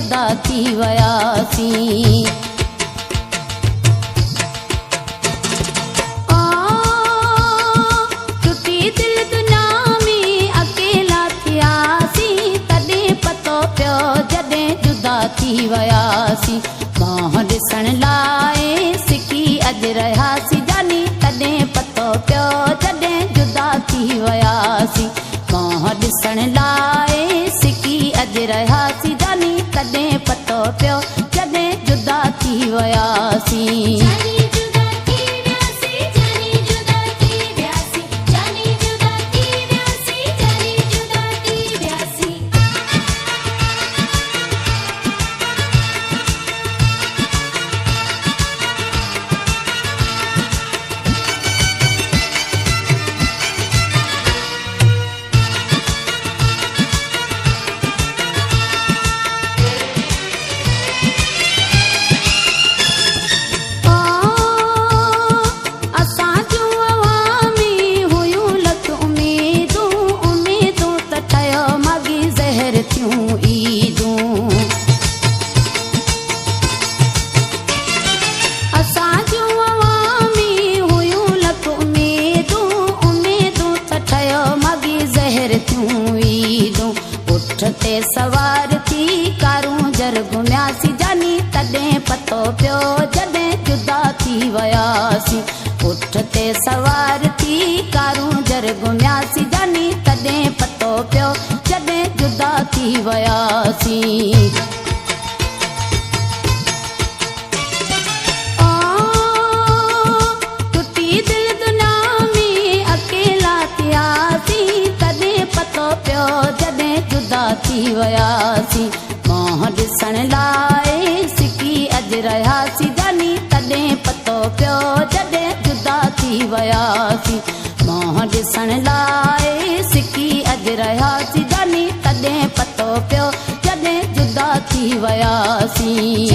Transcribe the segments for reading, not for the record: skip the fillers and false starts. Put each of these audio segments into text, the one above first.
जुदा थी वयासीं। टुटी दिल दुनिया में अकेला थियासीं, तॾहिं पतो पियो जॾहिं जुदा थी वयासीं। मुंहुं ॾिसण लाइ सिकी अॼु रहियासीं जानी, तॾहिं पतो पियो जॾहिं जुदा थी वयासीं। मुंहुं ॾिसण लाइ सिकी अॼु रहियासीं जानी, तॾहिं पतो पियो जॾहिं जुदा थी वयासीं। ते सवार थी कारूं जर घुमियासीं जानी, तॾहिं पतो पियो जॾहिं जुदा थी वयासीं। उठ ते सवार थी कारूं जर घुमियासीं जानी, तॾहिं पतो पियो जॾहिं जुदा थी वयासीं। टुटी दिल दुनिया में अकेला थियासीं, तॾहिं पतो पियो जॾहिं जुदा थी वयासीं। मुंहुं ॾिसण लाइ सिकी अॼु रहियासीं जानी, तॾहिं पतो पियो जॾहिं जुदा थी वयासीं। मुंहुं ॾिसण लाइ सिकी अॼु रहियासीं जानी, तॾहिं पतो पियो जॾहिं जुदा थी वयासीं।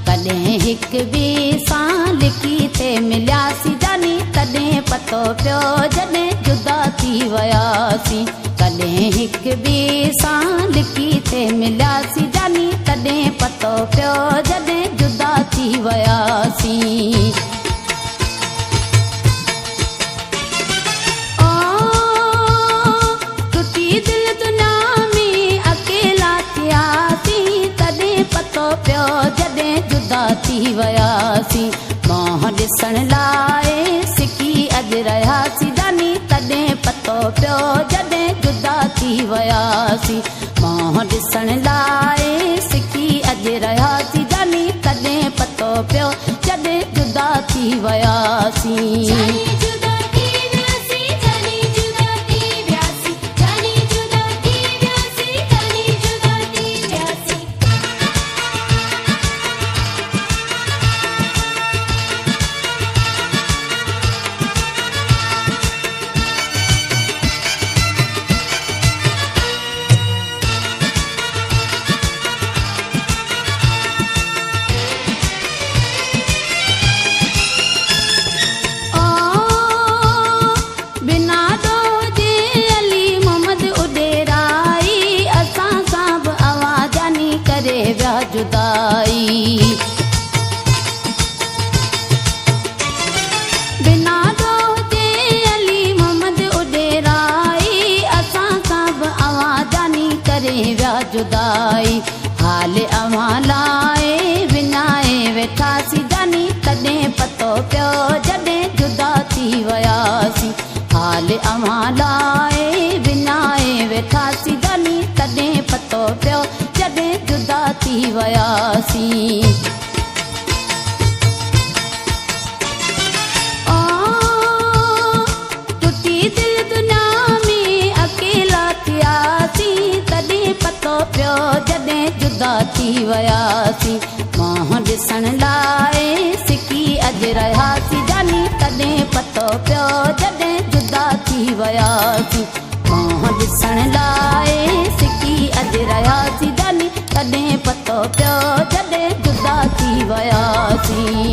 कॾहिं हिक ॿिए सां लिखी ते मिलियासीं जानी, तॾहिं पतो पियो जॾहिं जुदा थी वयासीं। कॾहिं हिक ॿिए सां लिखी ते मिलियासीं जानी, तॾहिं पतो पियो जॾहिं जुदा थी वयासीं। टुटी दिल दुनिया में अकेला थियासीं, तॾहिं पतो पियो जॾहिं जुदा थी वयासीं। मुंहुं ॾिसण लाइ सिकी अॼु रहियासीं जानी, तॾहिं पतो पियो जॾहिं जुदा थी वयासीं। मुंहुं ॾिसण लाइ सिकी अॼु रहियासीं जानी, तॾहिं पतो पियो जॾहिं जुदा थी वयासीं। जुदाई बिना दो जे जुदाई हाल अवां लाए विञाए वेठासीं जानी तॾहिं पतो पियो जॾहिं जुदा थी वियासीं हाल अवां लाए विञाए वेठासीं जानी तॾहिं पतो पियो जॾहिं जुदा थी वियासीं टुटी दिल दुनिया में अकेला थियासीं तॾहिं पतो पियो जॾहिं जुदा थी वियासीं मोह ॾिसण लाइ सिकी अॼु रहियासीं जानी तॾहिं पतो पियो जॾहिं जुदा थी वियासीं मोह ॾिसण लाइ सिकी अॼु रहियासीं जानी तॾहिं पतो पियो जॾहिं जुदा थी वियासीं